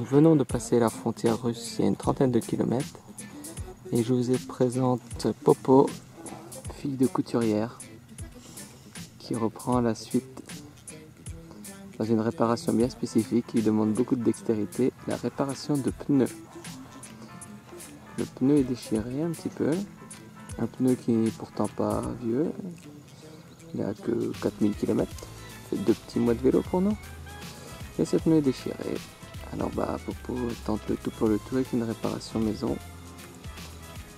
Nous venons de passer la frontière russe il y a une trentaine de kilomètres et je vous présente Popo, fille de couturière, qui reprend la suite dans une réparation bien spécifique qui demande beaucoup de dextérité, la réparation de pneus. Le pneu est déchiré un petit peu, un pneu qui n'est pourtant pas vieux, il n'a que 4000 km, fait 2 petits mois de vélo pour nous, et ce pneu est déchiré. Alors Popo tente le tout pour le tout avec une réparation maison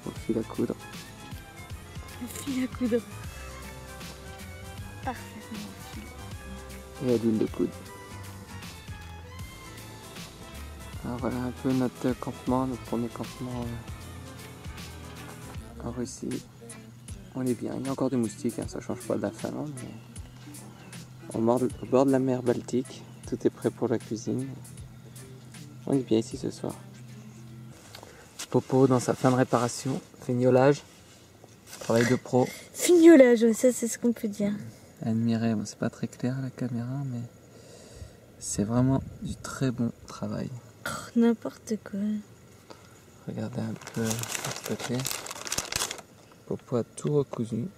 au fil à coudre. Le fil à coudre. Parfaitement fil. Et à l'huile de coude. Alors voilà un peu notre campement, notre premier campement en Russie. On est bien, il y a encore des moustiques, hein, ça change pas de la Finlande, mais au bord de la mer Baltique, tout est prêt pour la cuisine. On est bien ici ce soir. Popo dans sa fin de réparation, fignolage, travail de pro. Fignolage, ça c'est ce qu'on peut dire. Admirez, bon, c'est pas très clair la caméra, mais c'est vraiment du très bon travail. Oh, n'importe quoi. Regardez un peu de ce côté. Popo a tout recousu.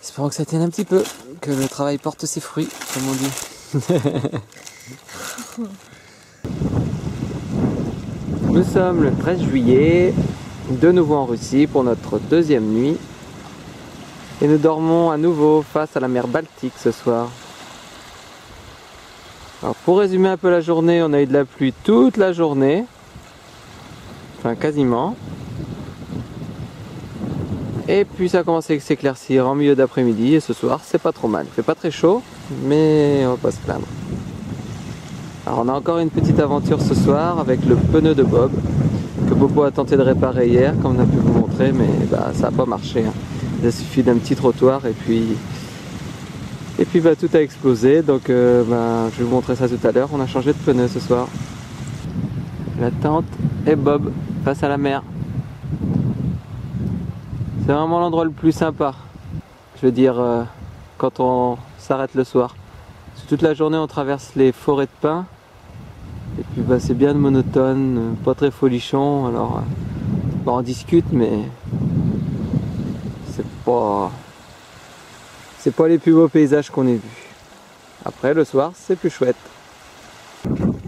Espérons que ça tienne un petit peu, que le travail porte ses fruits, comme on dit. Nous sommes le 13 juillet, de nouveau en Russie pour notre deuxième nuit. Et nous dormons à nouveau face à la mer Baltique ce soir. Alors pour résumer un peu la journée, on a eu de la pluie toute la journée. Enfin quasiment. Et puis ça a commencé à s'éclaircir en milieu d'après-midi et ce soir c'est pas trop mal. Il fait pas très chaud, mais on va pas se plaindre. Alors on a encore une petite aventure ce soir avec le pneu de Bob que Popo a tenté de réparer hier, comme on a pu vous montrer, mais ça n'a pas marché. Hein. Il a suffi d'un petit trottoir et puis tout a explosé. Donc je vais vous montrer ça tout à l'heure. On a changé de pneu ce soir. La tente et Bob face à la mer. C'est vraiment l'endroit le plus sympa. Je veux dire quand on s'arrête le soir. Parce que toute la journée on traverse les forêts de pins. Et puis c'est bien monotone, pas très folichon. Alors on discute, mais c'est pas les plus beaux paysages qu'on ait vus. Après le soir c'est plus chouette.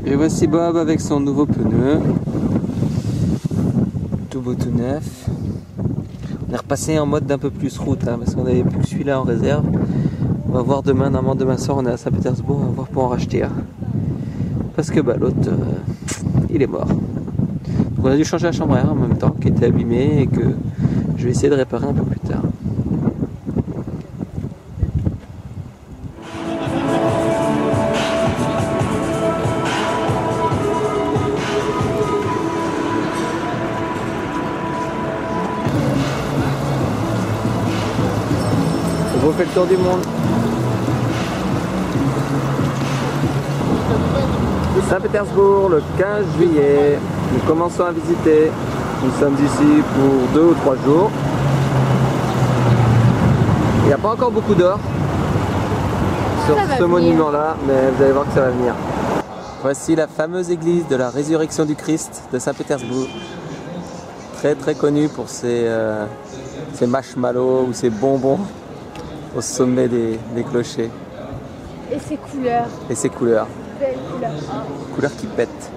Et voici Bob avec son nouveau pneu. Tout beau tout neuf. On est repassé en mode d'un peu plus route hein, parce qu'on avait plus que celui-là en réserve. On va voir demain, normalement demain soir on est à Saint-Pétersbourg, on va voir pour en racheter un. Parce que l'autre il est mort. Donc on a dû changer la chambre à air en même temps, qui était abîmée et que je vais essayer de réparer un peu plus tard. On refait le tour du monde. Saint-Pétersbourg le 15 juillet. Nous commençons à visiter. Nous sommes ici pour 2 ou 3 jours. Il n'y a pas encore beaucoup d'or sur ce monument là, mais vous allez voir que ça va venir. Voici la fameuse église de la résurrection du Christ de Saint-Pétersbourg. Très très connue pour ses marshmallows ou ses bonbons au sommet des clochers. Et ses couleurs. Et ses couleurs. Belle couleur. Couleur qui pète.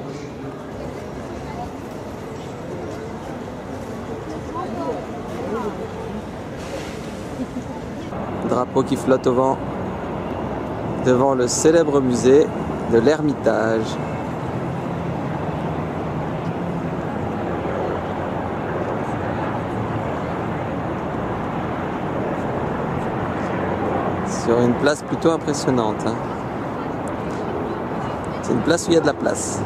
Drapeau qui flotte au vent devant le célèbre musée de l'Ermitage. Sur une place plutôt impressionnante. Hein. C'est une place où il y a de la place.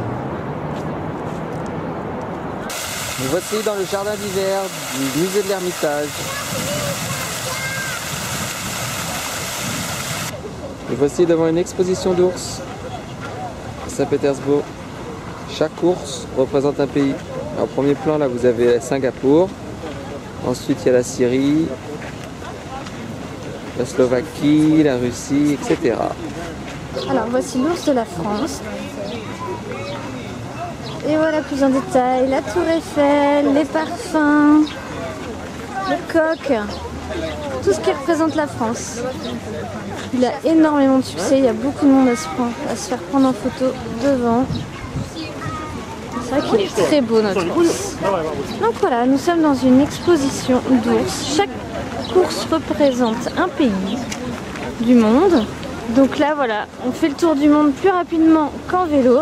Nous voici dans le jardin d'hiver du musée de l'Ermitage. Et voici devant une exposition d'ours à Saint-Pétersbourg. Chaque ours représente un pays. En premier plan, là, vous avez Singapour. Ensuite, il y a la Syrie, la Slovaquie, la Russie, etc. Alors voici l'ours de la France. Et voilà plus en détail la tour Eiffel, les parfums, le coq, tout ce qui représente la France. Il a énormément de succès, il y a beaucoup de monde à se faire prendre en photo devant. C'est vrai qu'il est très beau notre ours. Donc voilà, nous sommes dans une exposition d'ours. Chaque course représente un pays du monde. Donc là voilà, on fait le tour du monde plus rapidement qu'en vélo.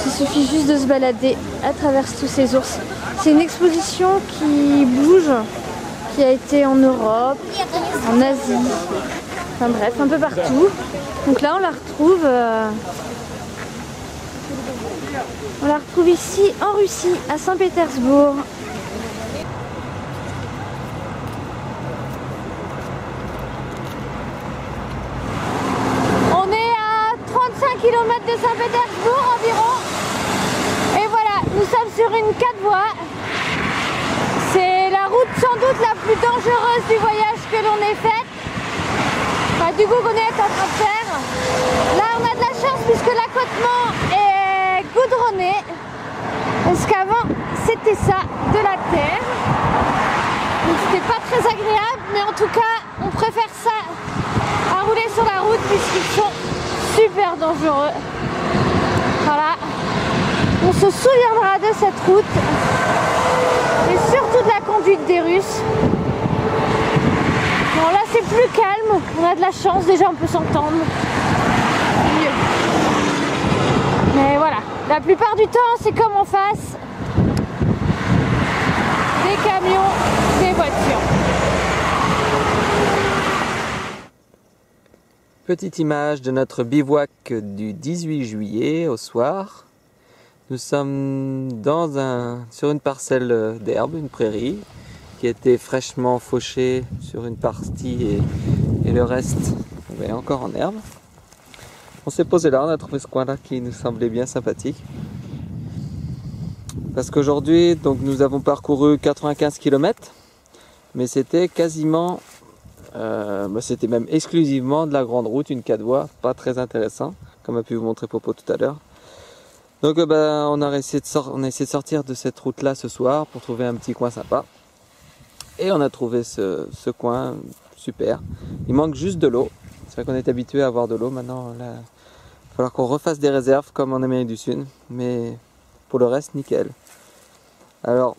Il suffit juste de se balader à travers tous ces ours. C'est une exposition qui bouge, qui a été en Europe, en Asie, enfin bref, un peu partout. Donc là on la retrouve ici en Russie, à Saint-Pétersbourg. On est à 35 km de Saint-Pétersbourg environ. Et voilà, nous sommes sur une 4 voies. C'est la route sans doute la plus dangereuse du voyage que l'on ait faite. Enfin, du coup qu'on est en train de faire. Là on a de la chance puisque l'accotement est goudronné. Parce qu'avant c'était ça, de la terre. Donc c'était pas très agréable, mais en tout cas on préfère ça à rouler sur la route puisqu'ils sont super dangereux. Voilà. On se souviendra de cette route et surtout de la conduite des Russes. Bon là c'est plus calme, on a de la chance, déjà on peut s'entendre. Mais voilà, la plupart du temps c'est comme en face. Des camions, des voitures. Petite image de notre bivouac du 18 juillet au soir. Nous sommes sur une parcelle d'herbe, une prairie, qui a été fraîchement fauchée sur une partie et le reste est encore en herbe. On s'est posé là, on a trouvé ce coin-là qui nous semblait bien sympathique. Parce qu'aujourd'hui, donc nous avons parcouru 95 km, mais c'était quasiment, c'était même exclusivement de la grande route, une 4 voies, pas très intéressant, comme a pu vous montrer Popo tout à l'heure. Donc on a essayé de sortir de cette route là ce soir pour trouver un petit coin sympa. Et on a trouvé ce coin super. Il manque juste de l'eau. C'est vrai qu'on est habitué à avoir de l'eau maintenant. Là, il va falloir qu'on refasse des réserves comme en Amérique du Sud. Mais pour le reste, nickel. Alors,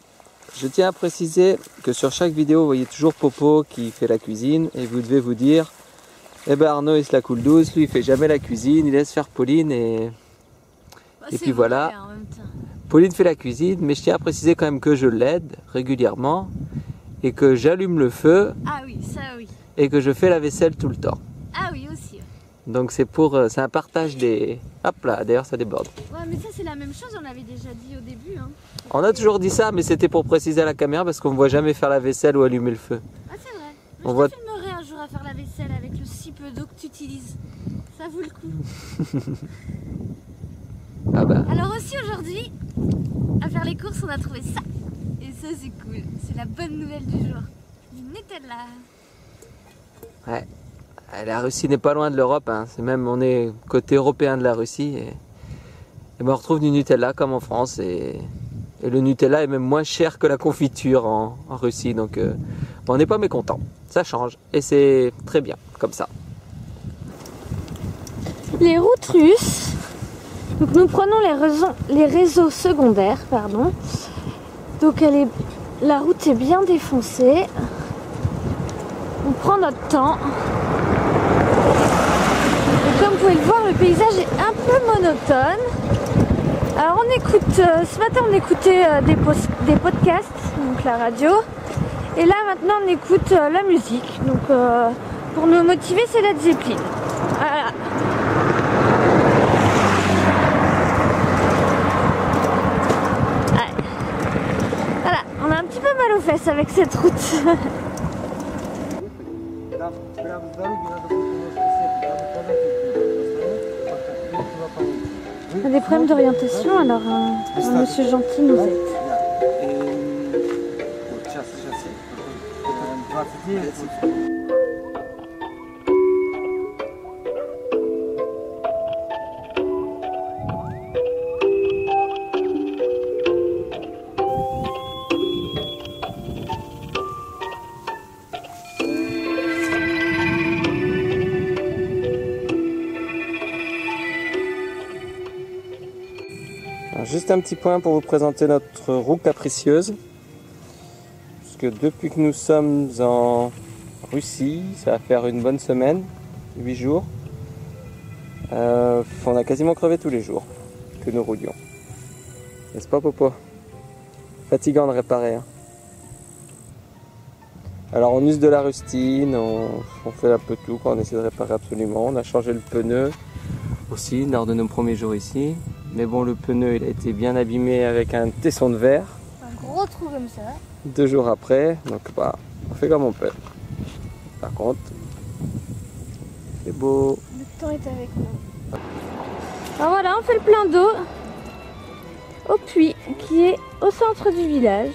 je tiens à préciser que sur chaque vidéo, vous voyez toujours Popo qui fait la cuisine. Et vous devez vous dire, eh ben Arnaud il se la coule douce, lui il fait jamais la cuisine, il laisse faire Pauline et puis voilà. En même temps. Pauline fait la cuisine, mais je tiens à préciser quand même que je l'aide régulièrement et que j'allume le feu. Ah oui, ça oui. Et que je fais la vaisselle tout le temps. Ah oui aussi. Donc c'est un partage des... Hop là, d'ailleurs ça déborde. Ouais, mais ça c'est la même chose, on l'avait déjà dit au début. Hein. On a toujours dit ça, mais c'était pour préciser à la caméra parce qu'on ne voit jamais faire la vaisselle ou allumer le feu. Ah c'est vrai. On Je te filmerai un jour à faire la vaisselle avec le si peu d'eau que tu utilises. Ça vaut le coup. Ah bah. Alors aussi aujourd'hui, à faire les courses, on a trouvé ça. Et ça c'est cool. C'est la bonne nouvelle du jour. Du Nutella. Ouais. La Russie n'est pas loin de l'Europe, hein. On est côté européen de la Russie et ben on retrouve du Nutella comme en France et le Nutella est même moins cher que la confiture en Russie, donc on n'est pas mécontent. Ça change et c'est très bien comme ça. Les routes russes. Donc nous prenons les réseaux secondaires, pardon. Donc la route est bien défoncée. On prend notre temps. Et comme vous pouvez le voir, le paysage est un peu monotone. Alors on écoute, ce matin on écoutait des podcasts, donc la radio. Et là maintenant on écoute la musique. Donc pour nous motiver c'est Led Zeppelin. Voilà. Voilà, on a un petit peu mal aux fesses avec cette route. On a des problèmes d'orientation, alors un monsieur gentil nous aide. Alors, juste un petit point pour vous présenter notre roue capricieuse. Parce que depuis que nous sommes en Russie, ça va faire une bonne semaine, 8 jours. On a quasiment crevé tous les jours que nous roulions. N'est-ce pas, Popo? Fatigant de réparer. Hein. Alors on use de la rustine, on fait un peu tout quand on essaie de réparer absolument. On a changé le pneu aussi lors de nos premiers jours ici. Mais bon, le pneu il a été bien abîmé avec un tesson de verre. Un gros trou comme ça. 2 jours après, donc bah, on fait comme on peut. Par contre, c'est beau. Le temps est avec nous. Alors voilà, on fait le plein d'eau au puits qui est au centre du village.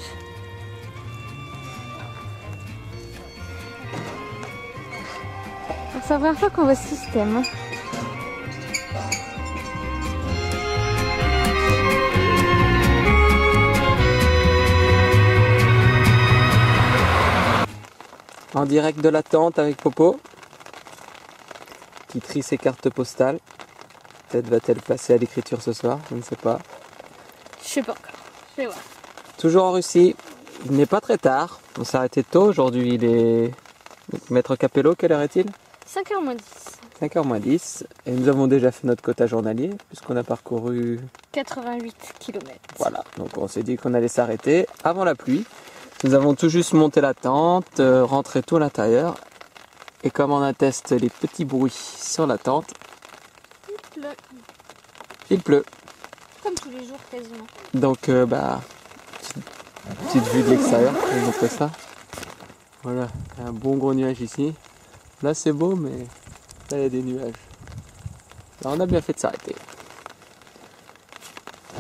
C'est la première fois qu'on voit ce système. En direct de la tente avec Popo, qui trie ses cartes postales. Peut-être va-t-elle passer à l'écriture ce soir, je ne sais pas. Je sais pas encore, je vais voir. Toujours en Russie, il n'est pas très tard. On s'est arrêté tôt aujourd'hui, il est... Maître Capello, quelle heure est-il? 5h moins 10. 5h moins 10. Et nous avons déjà fait notre quota journalier, puisqu'on a parcouru... 88 km. Voilà, donc on s'est dit qu'on allait s'arrêter avant la pluie. Nous avons tout juste monté la tente, rentré tout à l'intérieur. Et comme on atteste les petits bruits sur la tente, Il pleut. il pleut. Comme tous les jours quasiment. Donc, petite vue de l'extérieur, je vais vous montrer ça. Voilà, un bon gros nuage ici. Là c'est beau, mais là il y a des nuages. Alors on a bien fait de s'arrêter.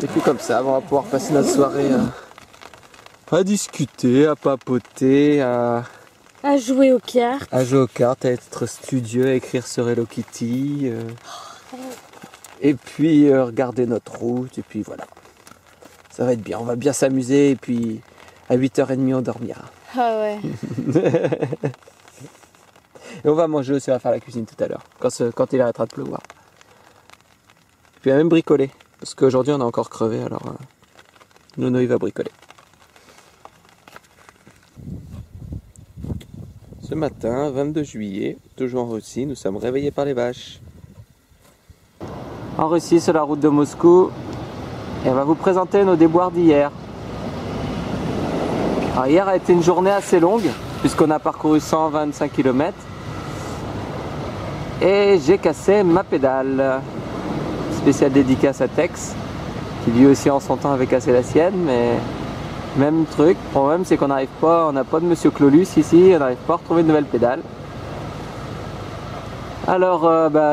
Et puis comme ça, on va pouvoir passer notre soirée à discuter, à papoter, à jouer aux cartes. À jouer aux cartes, à être studieux, à écrire sur Hello Kitty. Et puis regarder notre route, et puis voilà. Ça va être bien, on va bien s'amuser, et puis à 8h30 on dormira. Ah ouais. Et on va manger aussi, on va faire la cuisine tout à l'heure, quand il arrêtera de pleuvoir. Et puis on va même bricoler, parce qu'aujourd'hui on a encore crevé, alors Nono il va bricoler. Ce matin, 22 juillet, toujours en Russie, nous sommes réveillés par les vaches. En Russie, sur la route de Moscou, et on va vous présenter nos déboires d'hier. Alors hier a été une journée assez longue, puisqu'on a parcouru 125 km. Et j'ai cassé ma pédale. Spéciale dédicace à Tex, qui lui aussi en son temps avait cassé la sienne, mais même truc. Le problème c'est qu'on n'arrive pas, on n'a pas de Monsieur Clolus ici, on n'arrive pas à retrouver de nouvelles pédales. Alors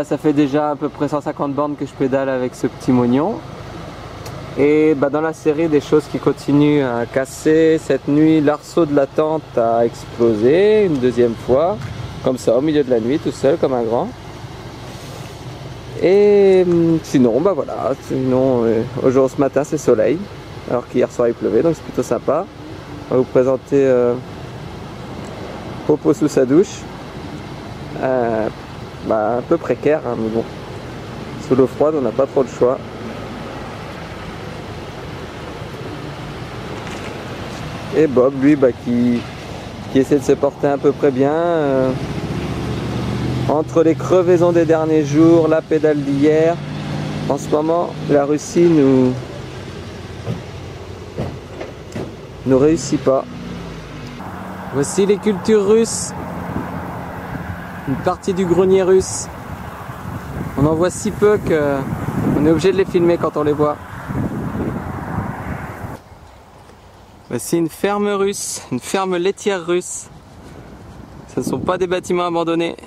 ça fait déjà à peu près 150 bornes que je pédale avec ce petit mognon. Et dans la série des choses qui continuent à casser, cette nuit l'arceau de la tente a explosé une deuxième fois, comme ça au milieu de la nuit, tout seul comme un grand. Et sinon voilà, sinon aujourd'hui ce matin c'est soleil, alors qu'hier soir il pleuvait, donc c'est plutôt sympa. On va vous présenter Popo sous sa douche. Un peu précaire, hein, mais bon, sous l'eau froide on n'a pas trop le choix. Et Bob lui qui essaie de se porter à peu près bien, entre les crevaisons des derniers jours, la pédale d'hier. En ce moment la Russie nous réussit pas. Voici les cultures russes. Une partie du grenier russe. On en voit si peu qu'on est obligé de les filmer quand on les voit. Voici une ferme russe, une ferme laitière russe. Ce ne sont pas des bâtiments abandonnés.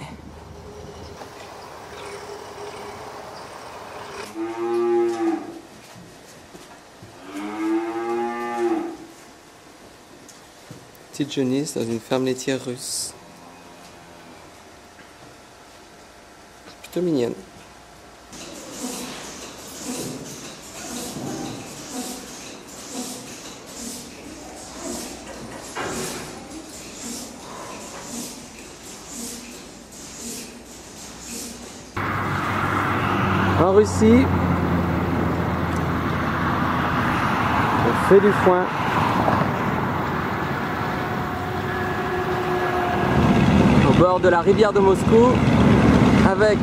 Petite jeunisse dans une ferme laitière russe. Plutôt mignonne. En Russie, fait du foin. Au bord de la rivière de Moscou, avec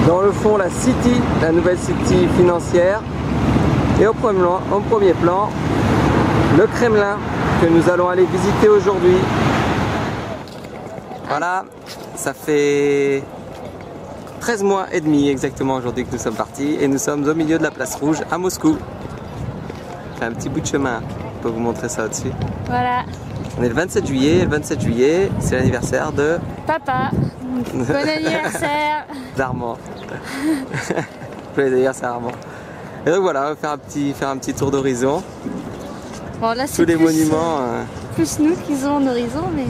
dans le fond la City, la nouvelle City financière, et au premier plan, le Kremlin que nous allons aller visiter aujourd'hui. Voilà, ça fait 13 mois et demi exactement aujourd'hui que nous sommes partis et nous sommes au milieu de la place rouge à Moscou. Fait un petit bout de chemin, je peux vous montrer ça au-dessus. Voilà. On est le 27 juillet et le 27 juillet c'est l'anniversaire de Papa. Bon anniversaire. d'Armand. Joyeux anniversaire Armand. Et donc voilà, on va faire un petit tour d'horizon. Bon, là, tous les monuments. Plus nous qu'ils ont en horizon, mais.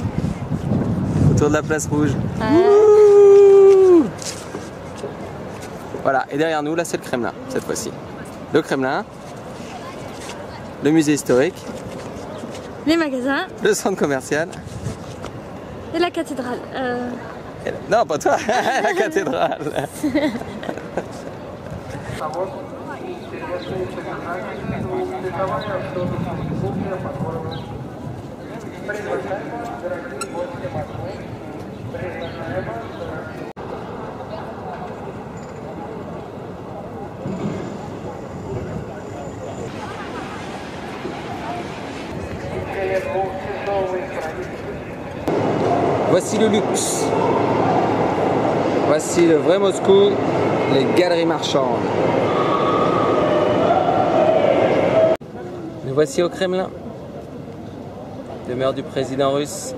Autour de la place rouge. Voilà, et derrière nous, là c'est le Kremlin, cette fois-ci. Le Kremlin, le musée historique, les magasins, le centre commercial. Et la cathédrale. Non, pas toi, la cathédrale. Voici le luxe. Voici le vrai Moscou, les galeries marchandes. Nous voici au Kremlin, demeure du président russe.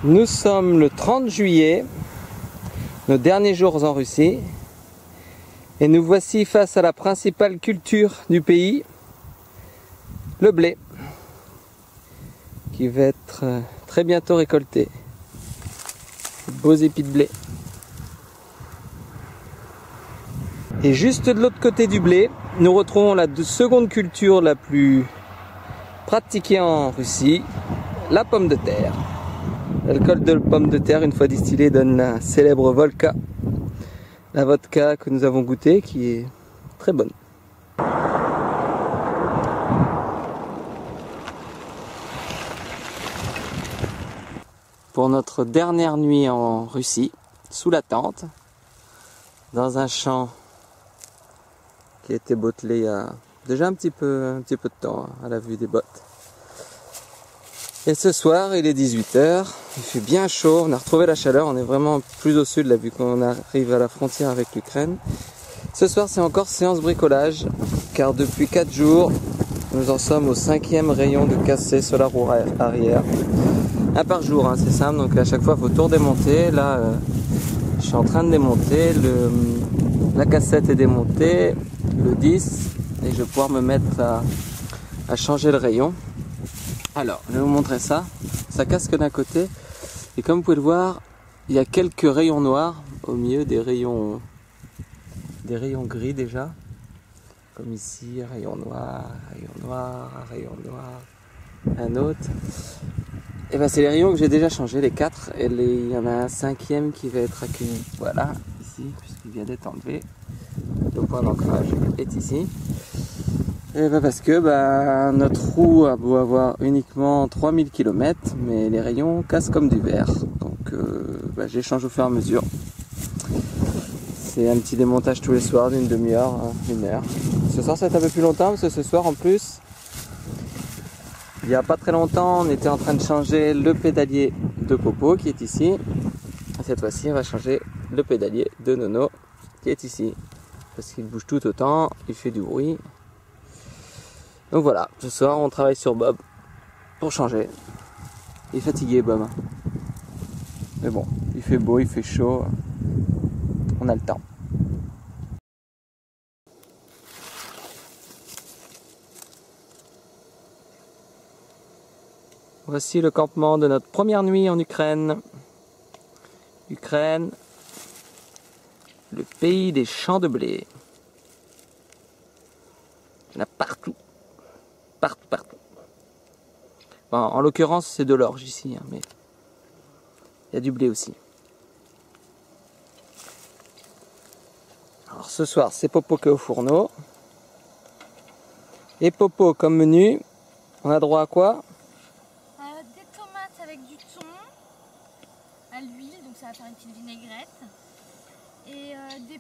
Nous sommes le 30 juillet, nos derniers jours en Russie, et nous voici face à la principale culture du pays, le blé, qui va être très bientôt récolté. Beaux épis de blé. Et juste de l'autre côté du blé, nous retrouvons la seconde culture la plus pratiquée en Russie, la pomme de terre. L'alcool de pomme de terre, une fois distillé, donne la célèbre vodka. La vodka que nous avons goûtée, qui est très bonne. Pour notre dernière nuit en Russie, sous la tente, dans un champ qui a été bottelé il y a déjà un petit peu de temps, à la vue des bottes. Et ce soir, il est 18 h, il fait bien chaud, on a retrouvé la chaleur, on est vraiment plus au sud là vu qu'on arrive à la frontière avec l'Ukraine. Ce soir, c'est encore séance bricolage, car depuis 4 jours, nous en sommes au 5e rayon de cassé sur la roue arrière. Un par jour, hein, c'est simple, donc à chaque fois, il faut tout redémonter. Là, je suis en train de démonter, la cassette est démontée, le 10, et je vais pouvoir me mettre à changer le rayon. Alors, je vais vous montrer ça. Ça casse que d'un côté. Et comme vous pouvez le voir, il y a quelques rayons noirs au milieu des rayons gris déjà. Comme ici, rayon noir, un autre. Et ben c'est les rayons que j'ai déjà changés, les 4. Et il y en a un 5e qui va être accueilli. Voilà, ici, puisqu'il vient d'être enlevé. Le point d'ancrage est ici. Et ben parce que notre roue a beau avoir uniquement 3000 km, mais les rayons cassent comme du verre. Donc j'échange au fur et à mesure. C'est un petit démontage tous les soirs d'une demi-heure, 1 heure. Ce soir ça va être un peu plus longtemps parce que ce soir en plus, il n'y a pas très longtemps, on était en train de changer le pédalier de Popo qui est ici. Et cette fois-ci on va changer le pédalier de Nono qui est ici. parce qu'il bouge tout autant, il fait du bruit. Donc voilà, ce soir on travaille sur Bob pour changer. Il est fatigué Bob. Mais bon, il fait beau, il fait chaud, on a le temps. Voici le campement de notre première nuit en Ukraine. Ukraine, le pays des champs de blé. Il y en a partout. Partout, partout. Bon, en l'occurrence, c'est de l'orge ici, hein, mais il y a du blé aussi. Alors ce soir, c'est Popo qui est au fourneau. Et Popo, comme menu, on a droit à quoi? Des tomates avec du thon, à l'huile, donc ça va faire une petite vinaigrette. Et des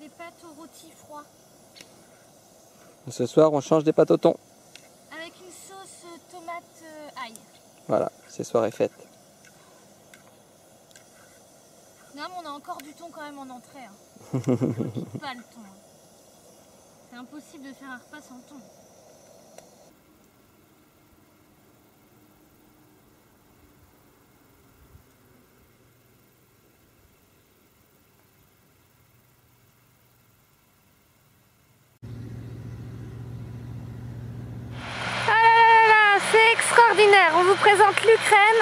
pâtes au rôti froid. Ce soir, on change des pâtes au thon. Avec une sauce tomate ail. Voilà, c'est soirée faite. Non, mais on a encore du thon quand même en entrée. Hein. On ne quitte pas le thon. Hein. C'est impossible de faire un repas sans thon. C'est extraordinaire, on vous présente l'Ukraine,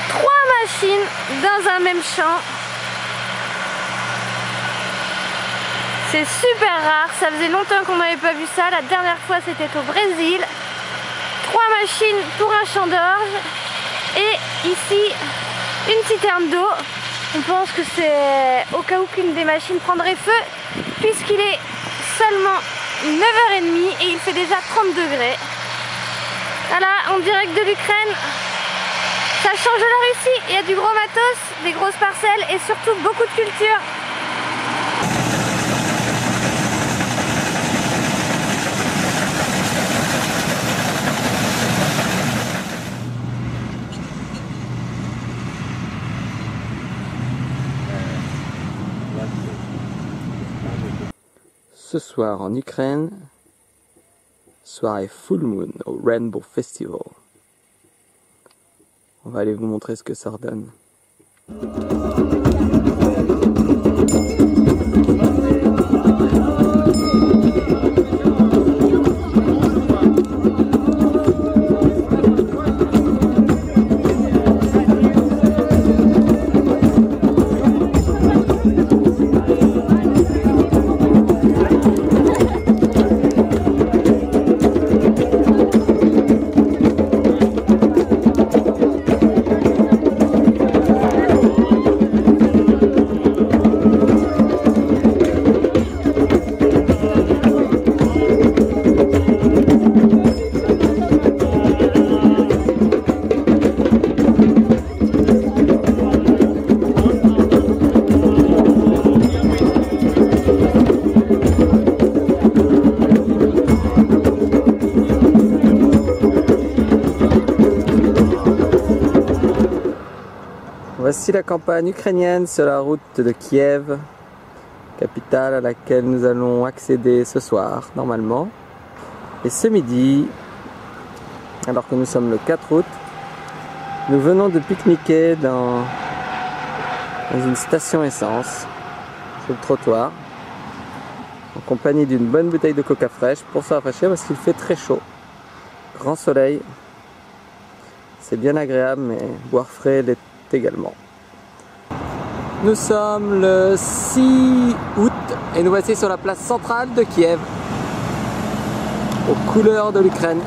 3 machines dans un même champ. C'est super rare, ça faisait longtemps qu'on n'avait pas vu ça, la dernière fois c'était au Brésil. 3 machines pour un champ d'orge et ici une citerne d'eau. On pense que c'est au cas où qu'une des machines prendrait feu puisqu'il est seulement 9h30 et il fait déjà 30 degrés. Voilà, en direct de l'Ukraine, ça change de la Russie, il y a du gros matos, des grosses parcelles et surtout beaucoup de culture. Ce soir en Ukraine, soirée Full Moon au Rainbow Festival. On va aller vous montrer ce que ça redonne. Voici la campagne ukrainienne sur la route de Kiev, capitale à laquelle nous allons accéder ce soir, normalement. Et ce midi, alors que nous sommes le 4 août, nous venons de pique-niquer dans une station essence, sur le trottoir, en compagnie d'une bonne bouteille de coca fraîche pour se rafraîchir parce qu'il fait très chaud. Grand soleil, c'est bien agréable, mais boire frais l'est également. Nous sommes le 6 août et nous voici sur la place centrale de Kiev, aux couleurs de l'Ukraine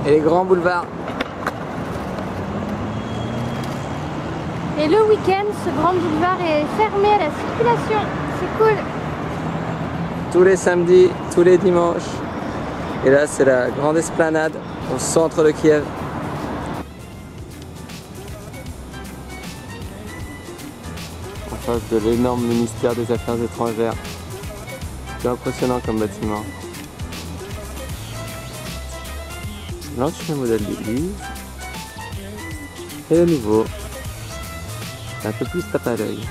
et les grands boulevards. Et le week-end, ce grand boulevard est fermé à la circulation. C'est cool. Tous les samedis, tous les dimanches. Et là, c'est la grande esplanade au centre de Kiev. En face de l'énorme ministère des Affaires étrangères. C'est impressionnant comme bâtiment. L'ancien modèle d'église. Et le nouveau. Un peu plus tape à l'œil.